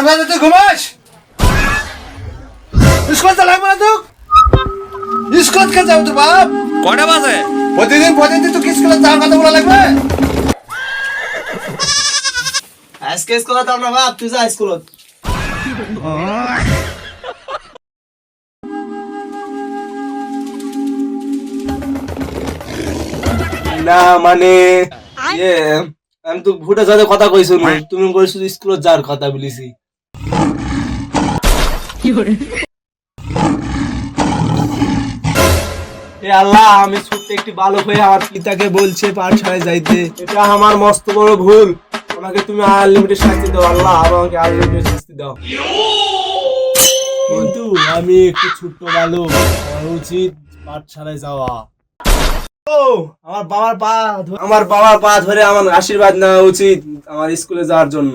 বাজে তুই ঘুমাস? স্কুল তো লাগবে না তোর? স্কুল কে যাও তোর বাপ? কটা বাজে? প্রতিদিন তুই স্কুলে যাওয়ার কথা বলা লাগবে? আজকে স্কুলে যাও না বাপ, তুই যা স্কুলে। না মানে আমি তো ভুটা সাথে কথা কইছো না, তুমি কইছো স্কুলে যাওয়ার কথা বলিছি। এ আল্লাহ, আমি ছোট্ট একটি বালক হয়ে আমার পিতাকে বলছে পাঠশালায় যাইতে, এটা আমার মস্ত বড় ভুল। আমাকে তুমি আনলিমিটেড শাস্তি দাও আল্লাহ, আমাকে আনলিমিটেড শাস্তি দাও। কিন্তু আমি একটু ছোট্ট বালক, আমার উচিত পাঠশালায় যাওয়া। ও আমার বাবার পা ধরে আমার আশীর্বাদ নেওয়া উচিত আমার স্কুলে যাওয়ার জন্য।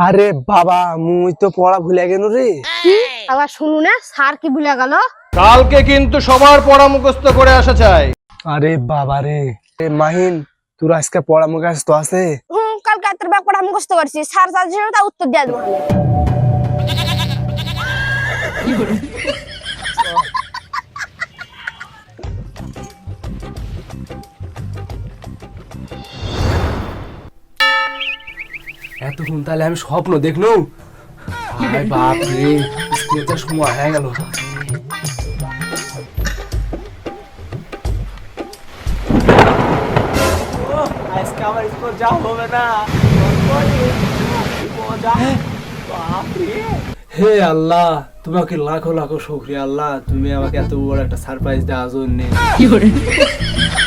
আরে বাবা, মুই তো পড়া ভুলে গেল রে। আবার শুনু না, স্যার কি ভুলে গেল? কালকে কিন্তু সবার পড়া মুখস্থ করে আসা চাই। আরে বাবা রে, মাহিন তোর আজকে পড়া মুখস্থ আছে? কালকে তোর ব্যাপারটা মুখস্থ করছি, স্যার স্যার তা উত্তর দিয়ে দেবো। এতক্ষণ তাহলে আমি স্বপ্ন দেখনো? আরে বাপ রে, স্কুলে তো সময় হয়ে গেল। আজকে আমার স্কুল যাওয়া হবে না। হে আল্লাহ, তোমাকে লাখো লাখো শুকরিয়া আল্লাহ, তুমি আমাকে এত বড় একটা সারপ্রাইজ দেওয়ার জন্য।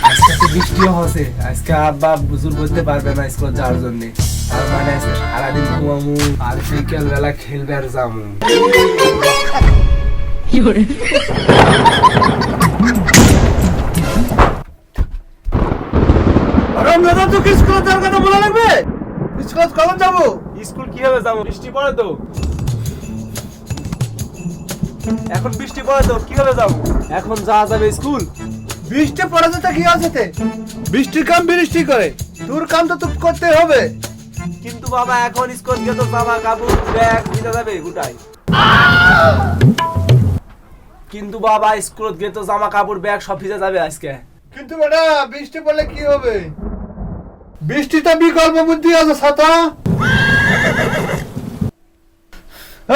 আজকে তো বৃষ্টিও হচ্ছে, আজকে আব্বা বুঝুর করতে পারবে না স্কুল যাওয়ার জন্য। তার মানে আজকে সারাদিন ঘুমামু আর বিকেল বেলা খেলবে আর যামু। দাদা তোকে স্কুলে যাওয়ার কথা বলা লাগবে? স্কুল কখন যাবো? স্কুল কিভাবে যাবো? বৃষ্টি পড়ে তো। এখন বৃষ্টি পড়ে তো, কিভাবে যাবো? এখন যাওয়া যাবে স্কুল? বৃষ্টি পড়ে যেতে কি আছে? বৃষ্টির কাম বৃষ্টি করে, তোর কাম তো তোকে করতে হবে। কিন্তু বাবা এখন স্কুল গিয়ে তো জামা কাপড় ব্যাগ ভিজে যাবে গোটাই। কিন্তু বাবা স্কুল গিয়ে তো জামা কাপড় ব্যাগ সব ভিজে যাবে আজকে। কিন্তু বেটা বৃষ্টি পড়লে কি হবে? বৃষ্টিতে বিকল্প বুদ্ধি আছে, ছাতা।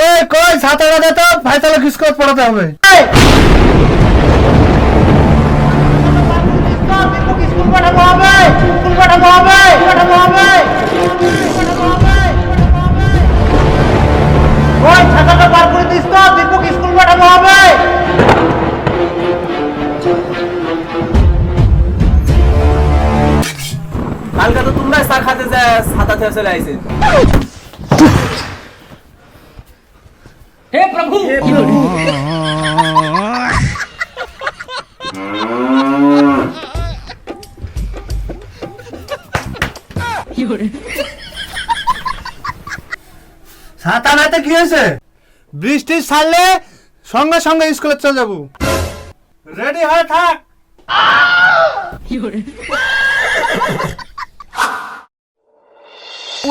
এই কই ছাতাটা দে তো, ভাইতালে স্কুল পড়াতে হবে। স্কুল পাঠাবো হবে, স্কুল পাঠাবো হবে, পাঠাবো হবে। ওই ছাতাটা বার করে দিস তো, দীপক স্কুল পাঠাবো হবে। কালকে তো তোমরা চা খাতে যায় ছাতা থেকে চলে আইছে। হে প্রভু, ছাতা নাতে কি হয়েছে? বৃষ্টি ছাড়লে সঙ্গে সঙ্গে স্কুলে চলে যাবো। রেডি হয়ে থাক।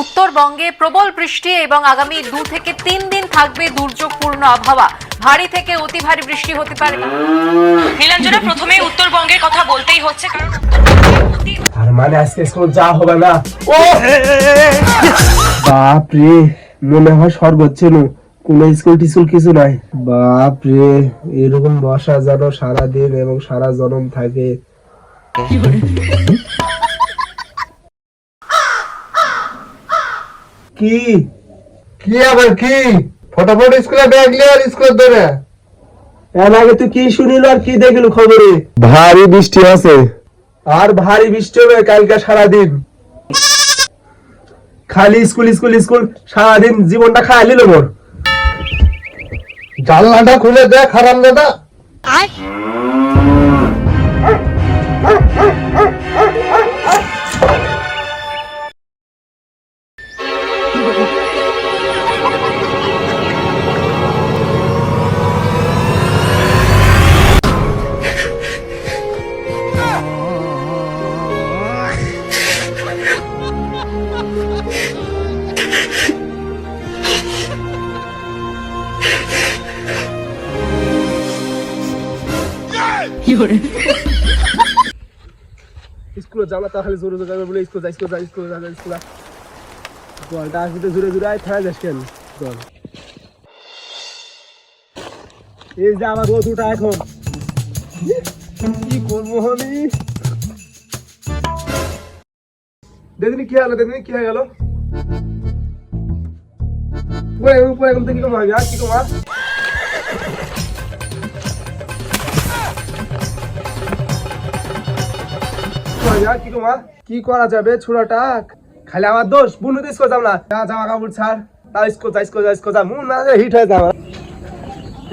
উত্তরবঙ্গে প্রবল বৃষ্টি এবং আগামী 2 থেকে 3 দিন থাকবে দুর্যোগপূর্ণ আবহাওয়া। ভারী থেকে অতি ভারী বৃষ্টি হতে পারে। নীলাঞ্জনা, প্রথমে উত্তরবঙ্গের কথা বলতেই হচ্ছে, কারণ আর মানে আজকে স্কুল যাওয়া হবে না। ও বাপ রে, মনে হয় স্বর্গ ছিল, কোন স্কুল টিস্কুল কিছু নাই। বাপ রে, এরকম বর্ষা যেন সারাদিন এবং সারা জনম থাকে। কি কি আবার কি? ফটাফট স্কুলে ব্যাগ নিয়ে আর স্কুলে দৌড়ে। এর আগে তুই কি শুনিল আর কি দেখিল খবরে? ভারী বৃষ্টি আছে। আর ভারী বৃষ্টি হবে কালকে সারাদিন। খালি স্কুল স্কুল স্কুল সারাদিন জীবনটা খাই নিল মোর। জানলাটা খুলে দেখ হারাম দাদা। স্কুলে যাবো তাহলে জোরে জোরে বলে স্কুল যা স্কুল যা স্কুল যা স্কুল যা বলটা আসতে জোরে জোরে আয় থাকা যাস কেন বল এই যে আমার রোদ উঠা এখন কি করবো আমি দেখবি কি হলো দেখবি কি হয়ে গেল উপরে এখন থেকে কমা আর কি কমা কি কমা কি করা যাবে ছোড়াটা খালি আমার দোষ বুনু তো স্কুল যাব না জামা কাপড় ছাড় তা স্কুল যা স্কুল যা স্কুল যা মন না হিট হয়ে যাবে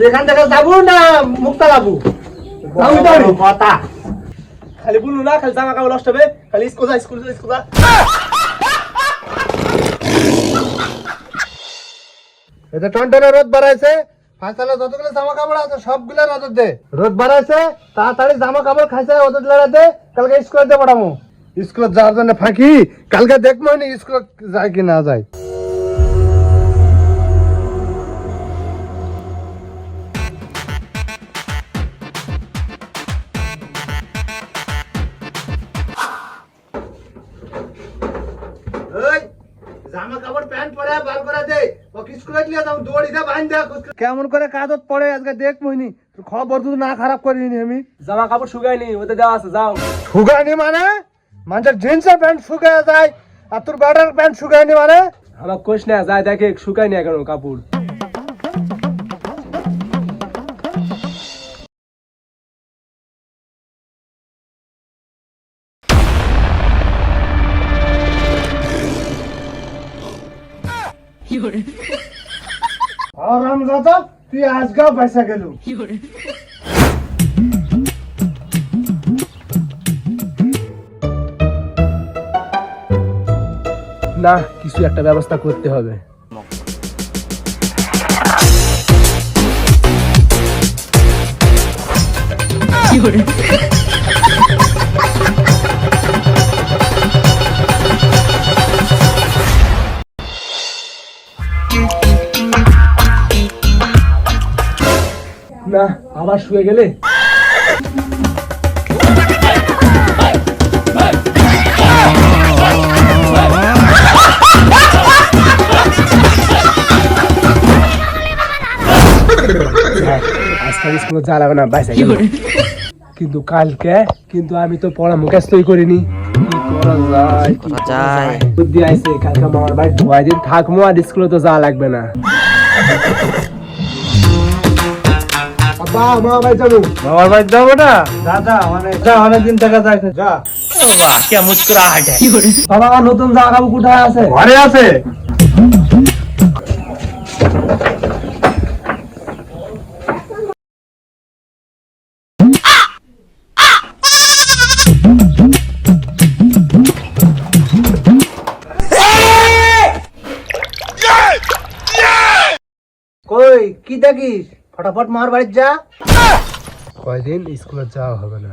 এখান থেকে যাবো না মুক্তা যাবো কথা খালি বুনু না খালি জামা কাপড় নষ্ট হবে খালি স্কুল যা স্কুল যা স্কুল যা এটা টনটনে রোদ বাড়াইছে ফাঁসালে যতগুলো জামা কাপড় আছে সবগুলো রোদ দে রোদ বাড়াইছে তাড়াতাড়ি জামা কাপড় খাইছে ওদের লড়া দে কালকে স্কুলে দে পড়ামো স্কুলে যাওয়ার জন্য ফাঁকি কালকে দেখবো নি স্কুলে যায় কি না যায় জামা কাপড় প্যান্ট পরে বার করে দে ও স্কুলে নিয়ে যাও দৌড়ি দে বাইন দে কেমন করে কাজত পড়ে আজকে দেখ মইনি খবর তো না খারাপ করিনি আমি জামা কাপড় শুকায়নি ওতে দেওয়া আছে যাও শুকায়নি মানে মানুষের জিন্সের প্যান্ট শুকায় যায় আর তোর ব্যাটার প্যান্ট শুকায়নি মানে আমার কোশ না যায় দেখে শুকায়নি এখনো কাপড় আরাম দাদা তুই আজকাল পয়সা গেল না কিছু একটা ব্যবস্থা করতে হবে না আবার শুয়ে গেলে আজকাল স্কুলে যা লাগবে না বাইসা কিন্তু কালকে কিন্তু আমি তো পড়া মুখস্থই করিনি কি করা যায় বুদ্ধি আইছে কালকে মামার বাড়ি ধোয়াই দিন থাকবো আর স্কুলে তো যা লাগবে না মামা ভাই যাবো বাবার বাড়ি যাবো না দাদা অনেকদিন থেকে যাইছে যা বাবা আমার নতুন জামা কাপড় কোথায় আছে ঘরে আছে কই কি দেখিস ফটাফট মার বাড়ি যা কয়দিন স্কুলে যাওয়া হবে না